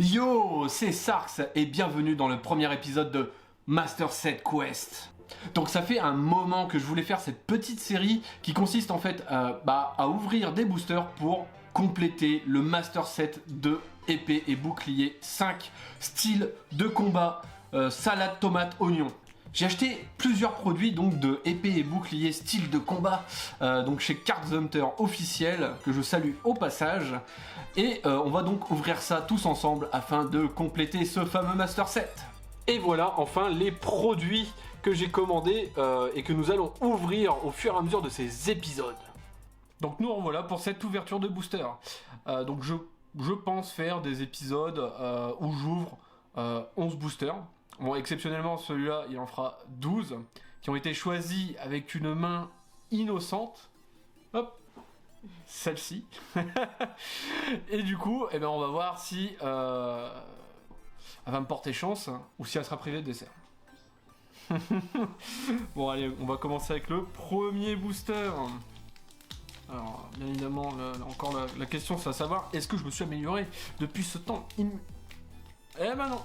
Yo, c'est Sarx et bienvenue dans le premier épisode de Master Set Quest. Donc ça fait un moment que je voulais faire cette petite série qui consiste en fait à ouvrir des boosters pour compléter le Master Set de épée et bouclier 5 styles de combat, salade, tomate, oignon. J'ai acheté plusieurs produits donc de épée et bouclier style de combat donc chez Cards Hunter officiel que je salue au passage et on va donc ouvrir ça tous ensemble afin de compléter ce fameux Master Set. Et voilà enfin les produits que j'ai commandés et que nous allons ouvrir au fur et à mesure de ces épisodes. Donc nous en voilà pour cette ouverture de booster. Donc je pense faire des épisodes où j'ouvre 11 boosters. Bon, exceptionnellement, celui-là, il en fera 12, qui ont été choisis avec une main innocente. Hop, celle-ci. Et du coup, eh ben, on va voir si elle va me porter chance, ou si elle sera privée de dessert. Bon, allez, on va commencer avec le premier booster. Alors, bien évidemment, encore la question, c'est à savoir, est-ce que je me suis amélioré depuis ce temps Eh ben non.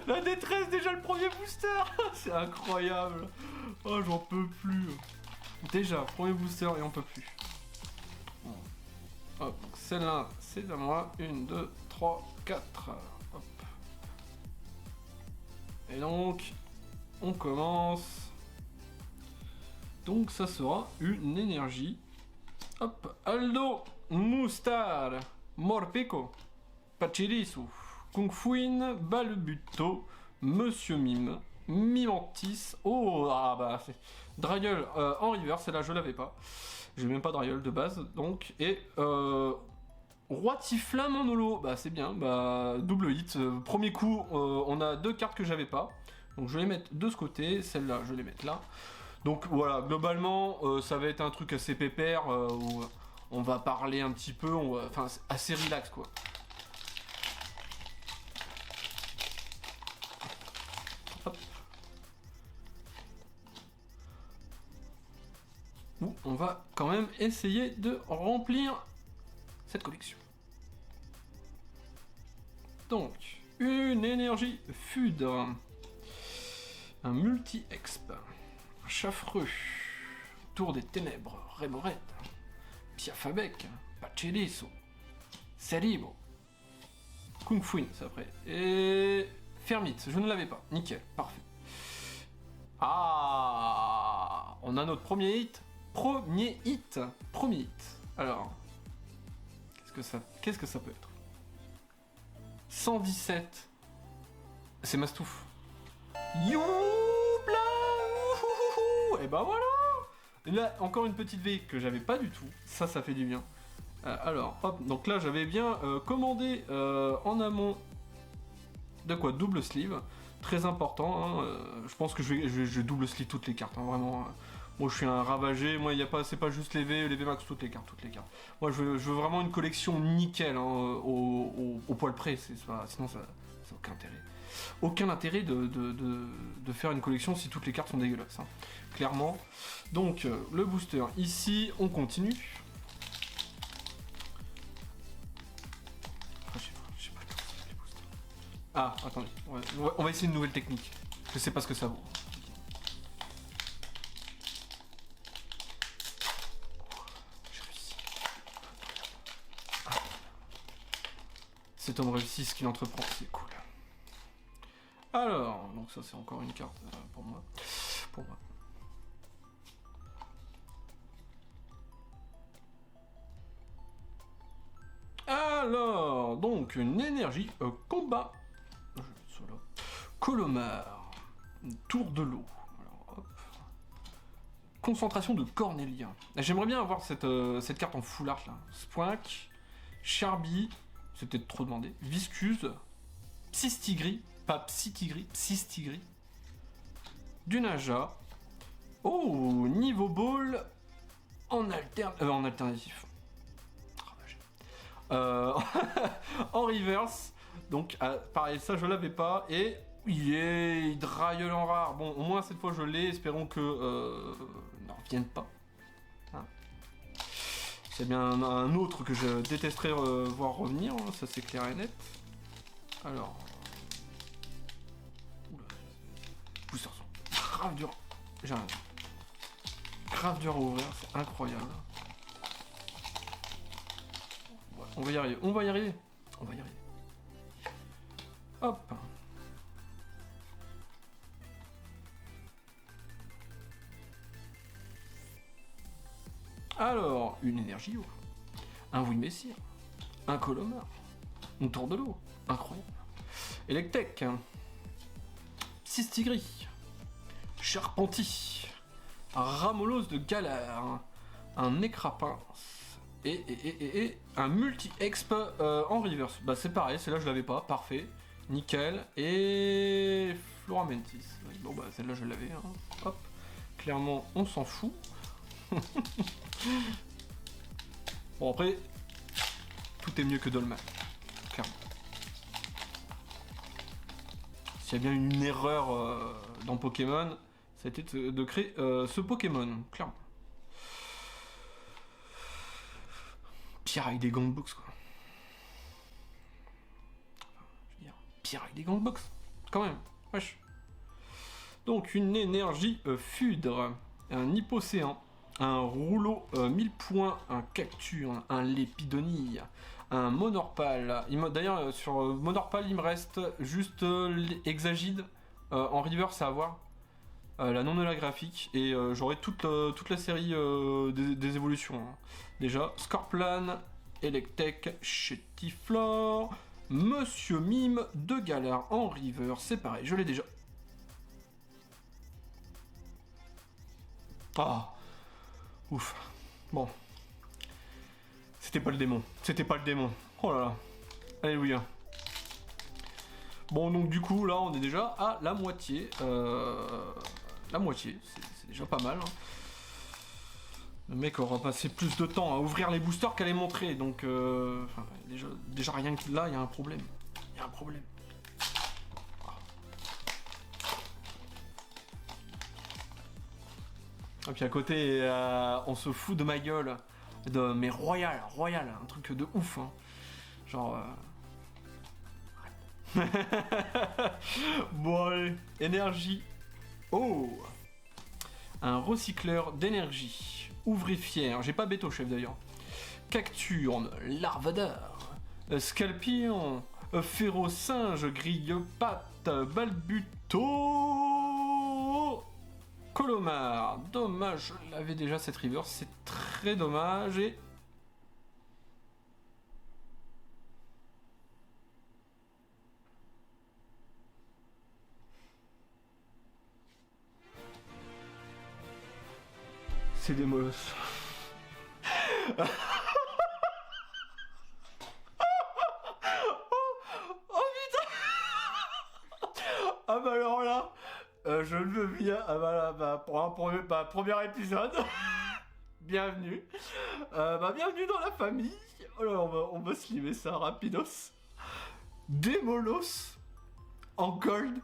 La détresse, déjà le premier booster. C'est incroyable. Oh, j'en peux plus. Déjà, premier booster et on peut plus. Hop, donc celle-là, c'est à moi. 1, 2, 3, 4. Hop. Et donc, on commence. Donc, ça sera une énergie. Hop, Aldo, Mustar, Morpeko, Pachirisu, Kung Fuin, Balbuto, Monsieur Mime, Mimantis, oh, ah bah, c'est Dragueul en river, celle-là je l'avais pas. J'ai même pas Dragueul de base, donc, et Roitiflamme en holo, bah c'est bien, bah double hit. Premier coup, on a deux cartes que j'avais pas, donc je vais les mettre de ce côté, celle-là je vais les mettre là. Donc voilà, globalement, ça va être un truc assez pépère, où on va parler un petit peu, enfin assez relax quoi. Où on va quand même essayer de remplir cette collection. Donc, une énergie Fudre, un multi-exp, un Chaffreux, Tour des Ténèbres, Rémorette, Piafabek, Pacheliso, Seribo, Kung Fuin, c'est après, et Fermite, je ne l'avais pas, nickel, parfait. Ah, on a notre premier hit. Premier hit. Alors, qu'est-ce que ça peut être 117. C'est Mastouf. Youbla. Et bah voilà. Et là, encore une petite V que j'avais pas du tout. Ça fait du bien. Alors, hop. Donc là, j'avais bien commandé en amont de quoi double sleeve. Très important. Hein, je pense que je vais double sleeve toutes les cartes. Hein, vraiment. Moi je suis un ravagé, moi c'est pas juste les V max, toutes les cartes. Moi je veux vraiment une collection nickel, hein, au poil près, sinon ça n'a aucun intérêt. Aucun intérêt de faire une collection si toutes les cartes sont dégueulasses, hein, clairement. Donc le booster, ici on continue. Je sais pas les boosters. Ah, attendez, on va essayer une nouvelle technique. Je sais pas ce que ça vaut. Cet homme réussit ce qu'il entreprend, c'est cool. Alors, donc ça c'est encore une carte pour moi. Alors, donc une énergie combat. Je vais mettre ça là. Colomar, tour de l'eau. Alors, hop. Concentration de Cornélien. J'aimerais bien avoir cette carte en full art là. Spoink, Charby. C'était trop demandé. Viscuse, Psystigri, pas Psytigri, Psystigri, Dunaja. Oh, niveau ball en alternatif. En reverse. Donc, pareil, ça je l'avais pas. Et il drailleul en rare. Bon, au moins cette fois je l'ai. Espérons que. Non, revienne pas. Hein. C'est bien un autre que je détesterais voir revenir, hein, ça c'est clair et net. Alors... Oula. Booster sont grave dur. J'ai rien. Grave dur à ouvrir, c'est incroyable. Ouais, on va y arriver, on va y arriver. On va y arriver. Hop. Alors, une énergie, un oui messire, un colomar, une tour de l'eau, incroyable. Electek, Sistigri, Charpenti, Ramolos de Galar, un Necrapince et un multi-exp en reverse. Bah c'est pareil, celle-là je l'avais pas, parfait, nickel. Et Floramentis. Bon bah celle-là je l'avais, hein. Hop, clairement on s'en fout. Bon après, tout est mieux que Dolman, clairement. S'il y a bien une erreur dans Pokémon, ça a été de créer ce Pokémon, clairement. Pire avec des gangbox, quoi. Je veux dire, pire avec des gangbox, quand même, wesh. Donc une énergie Fudre, un Hypocéan, un rouleau 1000 points, un Cacturne, un Lépidonille, un Monorpal. D'ailleurs, sur Monorpal, il me reste juste Hexagide en reverse à avoir. La non-holographique, et j'aurai toute la série des évolutions. Hein. Déjà, Scorplan, Electek, Chetiflore, Monsieur Mime de Galar en river, c'est pareil, je l'ai déjà. Ah, ouf. Bon. C'était pas le démon. C'était pas le démon. Oh là là. Alléluia. Bon, donc du coup, là, on est déjà à la moitié. La moitié, c'est déjà pas mal. Hein. Le mec aura passé plus de temps à ouvrir les boosters qu'à les montrer, donc... Enfin, déjà rien que là, il y a un problème. Il y a un problème. Et puis à côté, on se fout de ma gueule. Mais royal, un truc de ouf. Hein. Genre... Bon allez, énergie. Oh, un recycleur d'énergie. Ouvrifière, j'ai pas Béto chef d'ailleurs. Cacturne, Larvadar, Scalpion, Férocinge, Grille-Patte, Balbuto, Colomar. Dommage, je l'avais déjà cette river, c'est très dommage. Et c'est des molosses. Oh putain. Ah bah alors là, je le veux bien. Ah bah là, pour un premier épisode. Bienvenue. Bienvenue dans la famille. Oh là, on va slimer ça rapidos. Des molosses en gold.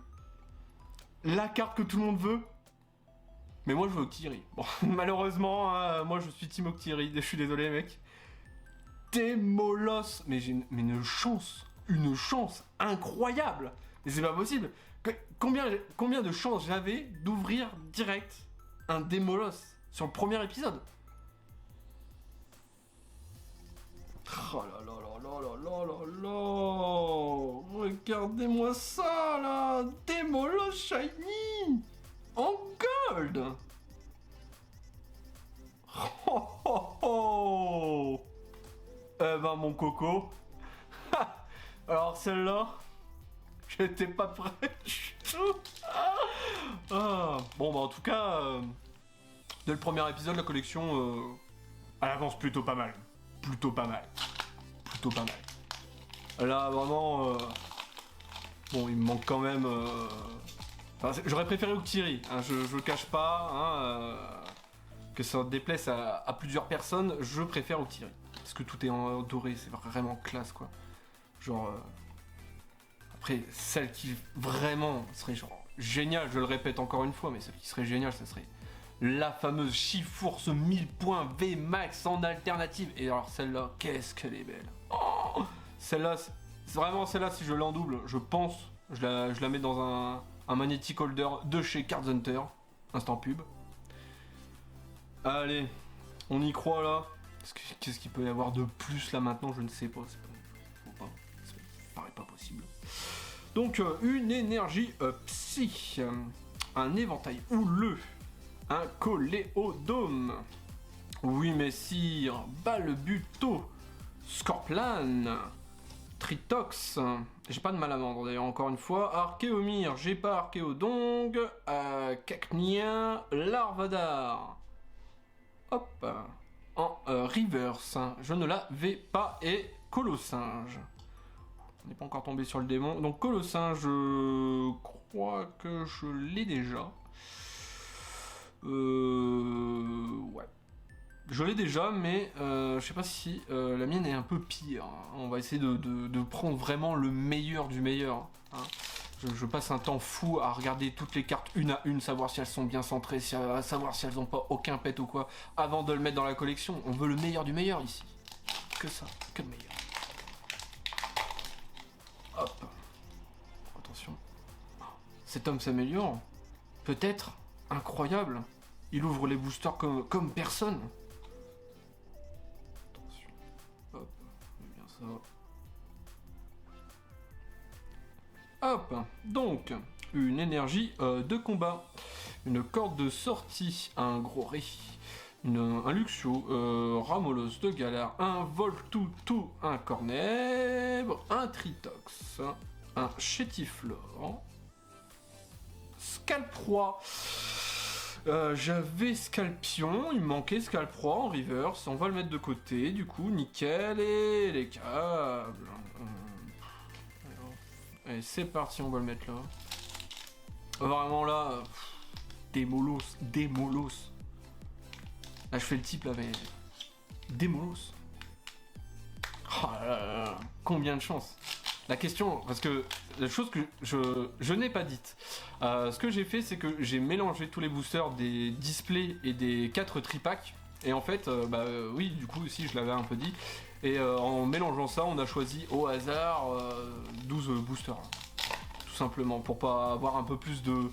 La carte que tout le monde veut. Mais moi je veux Octiri. Bon, malheureusement, hein, moi je suis Team Octiri, je suis désolé mec. Démolos. Mais j'ai une chance incroyable. Mais c'est pas possible. Combien de chances j'avais d'ouvrir direct un Démolos sur le premier épisode? Oh là là là là là là là là. Regardez-moi ça là. Démolos shiny en gold. Oh oh oh. Eh ben mon coco. Alors celle-là, j'étais pas prêt du tout. Ah. Bon bah en tout cas, dès le premier épisode, la collection, elle avance plutôt pas mal. Plutôt pas mal. Là vraiment, bon il me manque quand même... Enfin, j'aurais préféré Octiri, hein, je le cache pas, hein, que ça déplaise à plusieurs personnes, je préfère Octiri. Parce que tout est en doré, c'est vraiment classe quoi. Genre... Après, celle qui vraiment serait genre géniale, je le répète encore une fois, mais celle qui serait géniale, ça serait la fameuse Chifourse 1000 points VMAX en alternative. Et alors celle-là, qu'est-ce qu'elle est belle. Oh, celle-là, c'est vraiment celle-là, si je l'en double, je pense, je la mets dans un magnetic holder de chez Card Hunter. Instant pub. Allez, on y croit là. Qu'est-ce qu'il peut y avoir de plus là maintenant, je ne sais pas. Ça paraît pas possible. Donc une énergie psy, un éventail houleux, un coléodome, oui messire, balbuto, scorplan, tritox, j'ai pas de mal à vendre d'ailleurs encore une fois, archéomire, j'ai pas archéodong, cacnien, larvadar, hop, en reverse, je ne l'avais pas, et colossinge. On n'est pas encore tombé sur le démon. Donc colossinge, je crois que je l'ai déjà. Ouais. Je l'ai déjà, mais je sais pas si la mienne est un peu pire. On va essayer de prendre vraiment le meilleur du meilleur. Hein. Je passe un temps fou à regarder toutes les cartes une à une, savoir si elles sont bien centrées, savoir si elles n'ont pas aucun pet ou quoi, avant de le mettre dans la collection. On veut le meilleur du meilleur ici. Que ça, que le meilleur. Hop. Attention. Cet homme s'améliore. Peut-être. Incroyable. Il ouvre les boosters comme personne. Attention. Hop. Bien ça. Hop. Donc, une énergie de combat. Une corde de sortie. Un gros ré. Un Luxio, Ramolos de Galar, un Voltoutou, un Cornèbre, un Tritox, un Chétiflore, Scalproie. J'avais Scalpion, il me manquait Scalproie en reverse, on va le mettre de côté, du coup, nickel, et les câbles. Allez, c'est parti, on va le mettre là. Vraiment là, des molosses. Là, je fais le type là, mais. Démolos. Oh là là, combien de chance. La question, parce que la chose que je n'ai pas dite, ce que j'ai fait, c'est que j'ai mélangé tous les boosters des displays et des 4 tripacks. Et en fait, oui, du coup, aussi, je l'avais un peu dit. Et en mélangeant ça, on a choisi au hasard 12 boosters. Tout simplement, pour pas avoir un peu plus de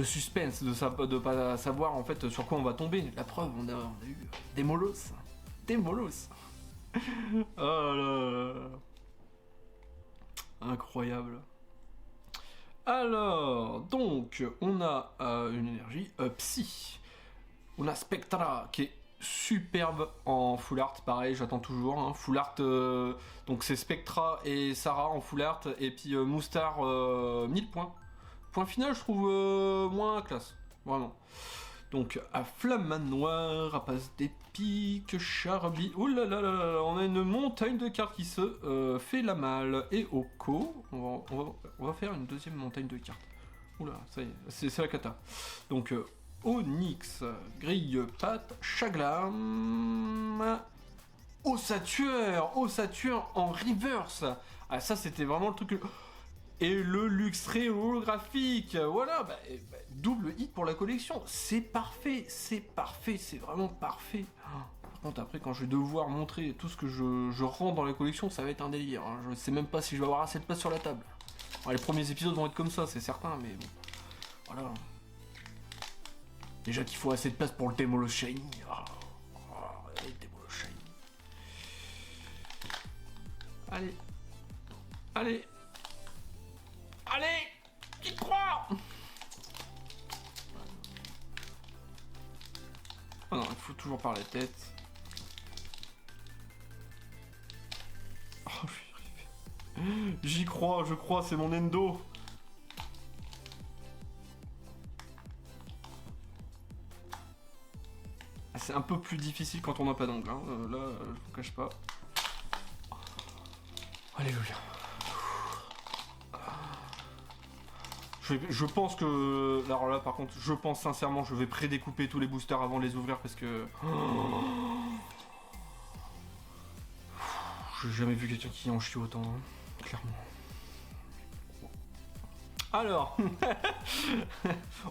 suspense, de pas savoir en fait sur quoi on va tomber. La preuve, on a eu des molosses. Des molosses. Oh là là. Incroyable. Alors, donc, on a une énergie psy. On a Spectra qui est superbe en full art, pareil, j'attends toujours. Hein. Full art, donc c'est Spectra et Sarah en full art, et puis Moustar 1000 points. Point final, je trouve moins classe, vraiment. Donc, à Flamme Noire, Rapace des Piques, Charbi. Oh là là là là, on a une montagne de cartes qui se fait la malle. Et Oko, on va faire une deuxième montagne de cartes. Oula, ça y est, c'est la cata. Donc, Onyx, Grille Patte, Chaglam, Ossatueur en reverse. Ah, ça, c'était vraiment le truc que. Et le Luxray holographique, voilà, double hit pour la collection, c'est parfait, c'est vraiment parfait. Par contre, après, quand je vais devoir montrer tout ce que je rends dans la collection, ça va être un délire. Hein. Je sais même pas si je vais avoir assez de place sur la table. Alors, les premiers épisodes vont être comme ça, c'est certain, mais bon, voilà. Déjà qu'il faut assez de place pour le Démolos Shiny. Le Démolos Shiny. Allez. Allez, j'y crois. Oh non, il faut toujours par la tête. Oh, je suis arrivé. J'y crois, je crois, c'est mon endo. C'est un peu plus difficile quand on n'a pas d'angle. Hein. Là, je vous cache pas. Alléluia. Je pense que... Alors là, par contre, je pense sincèrement, je vais prédécouper tous les boosters avant de les ouvrir parce que... J'ai jamais vu quelqu'un qui en chie autant, hein, clairement. Alors,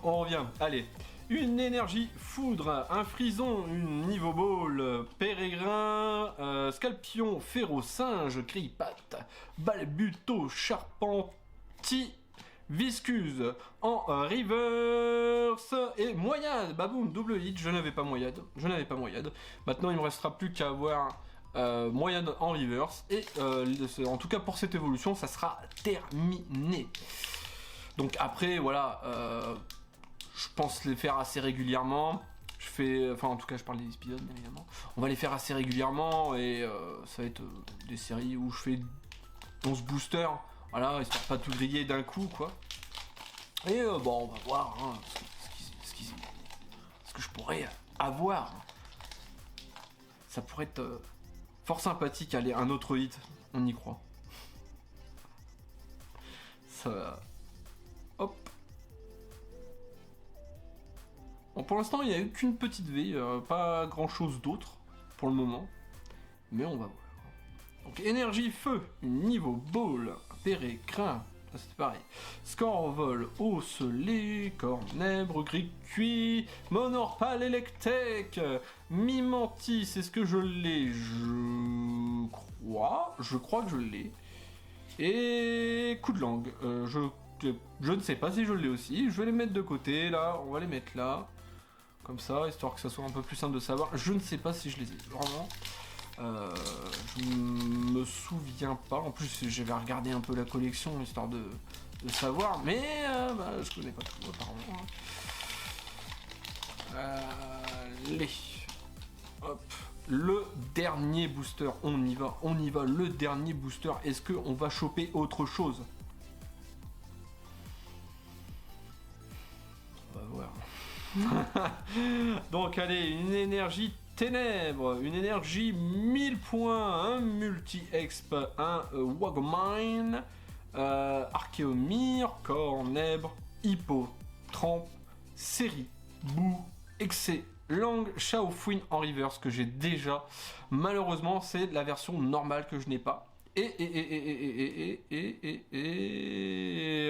on revient. Allez, Une énergie foudre, un frison, une niveau ball, pérégrin, scalpion, féro-singe, grille-patte, balbuto, charpenti, viscuse, en reverse et moyade. Baboum, double hit, je n'avais pas moyade. Maintenant, il me restera plus qu'à avoir moyade en reverse et en tout cas pour cette évolution, ça sera terminé. Donc après, voilà, je pense les faire assez régulièrement. En tout cas, je parle des épisodes, bien évidemment. On va les faire assez régulièrement et ça va être des séries où je fais 11 boosters, voilà, histoire de pas tout griller d'un coup, quoi. Et bon, on va voir hein, ce que je pourrais avoir. Ça pourrait être fort sympathique, aller un autre hit, on y croit. Ça... Hop. Bon, pour l'instant, il n'y a eu qu'une petite V, pas grand chose d'autre pour le moment, mais on va voir. Donc, énergie feu, niveau ball, péré, crin, c'est pareil. Score vol, os, lait, cornèbre, gris cuit, monorpal, électec, mimantis, est-ce que je l'ai? Je crois que je l'ai. Et coup de langue, je ne sais pas si je l'ai aussi, je vais les mettre de côté, là, on va les mettre là. Comme ça, histoire que ça soit un peu plus simple de savoir. Je ne sais pas si je les ai, vraiment. Je me souviens pas. En plus, j'avais regardé un peu la collection, histoire de savoir. Mais je connais pas tout, apparemment. Allez. Hop. Le dernier booster. On y va. Le dernier booster. Est-ce qu'on va choper autre chose? On va voir. Donc allez, une énergie ténèbres, une énergie 1000 points, un multi-exp, un Wagmine, Archéomir, Cornèbre, Hippo, Tramp, Série, Bou, Excès, Langue, Shaofuin en reverse que j'ai déjà. Malheureusement, c'est la version normale que je n'ai pas. Et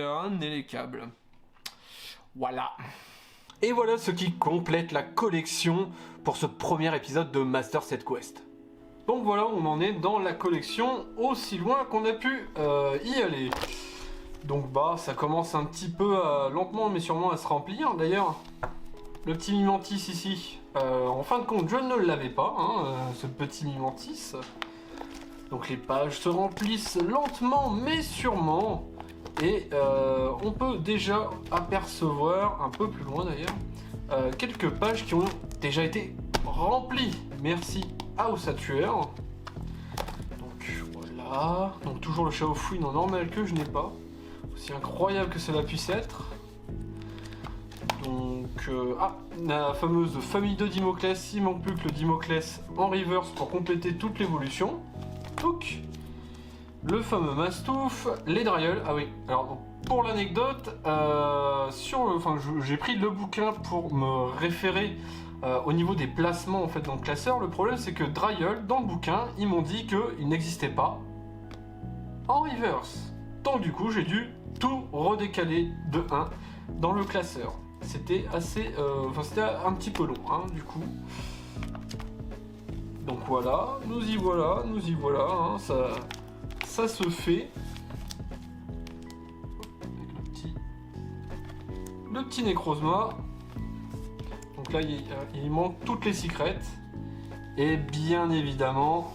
un élécable. Voilà. Et voilà ce qui complète la collection pour ce premier épisode de Master Set Quest. Donc voilà, on en est dans la collection aussi loin qu'on a pu y aller. Donc ça commence un petit peu lentement mais sûrement à se remplir. D'ailleurs, le petit Mimantis ici, en fin de compte, je ne l'avais pas, ce petit Mimantis. Donc les pages se remplissent lentement mais sûrement. Et on peut déjà apercevoir, un peu plus loin d'ailleurs, quelques pages qui ont déjà été remplies. Merci à Ossatueur. Donc voilà. Donc toujours le Shaofuin en normal que je n'ai pas. Aussi incroyable que cela puisse être. Donc la fameuse famille de Dimoclès. Il manque plus que le Dimoclès en reverse pour compléter toute l'évolution. Touc. Le fameux Mastouf, les Dryaul. Ah oui, alors pour l'anecdote, j'ai pris le bouquin pour me référer au niveau des placements en fait dans le classeur. Le problème c'est que Dryaul, dans le bouquin, ils m'ont dit qu'il n'existait pas en reverse. Donc du coup, j'ai dû tout redécaler de 1 dans le classeur. C'était assez, c'était un petit peu long, du coup. Donc voilà, nous y voilà, ça se fait. Avec le petit Necrozma. Donc là, il manque toutes les secrets. Et bien évidemment,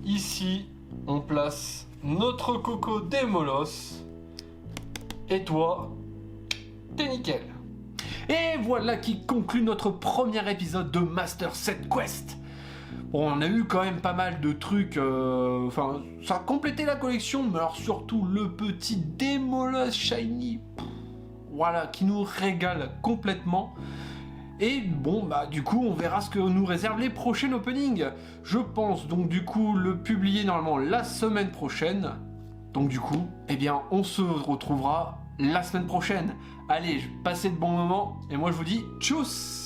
ici, on place notre Coco Démolos. Et toi, t'es nickel. Et voilà qui conclut notre premier épisode de Master Set Quest. Bon, on a eu quand même pas mal de trucs, ça a complété la collection, mais alors surtout le petit Démolos Shiny, voilà, qui nous régale complètement. Et bon, du coup, on verra ce que nous réservent les prochains openings. Je pense donc du coup le publier normalement la semaine prochaine. Donc du coup, on se retrouvera la semaine prochaine. Allez, passez de bons moments, et moi je vous dis tchuss!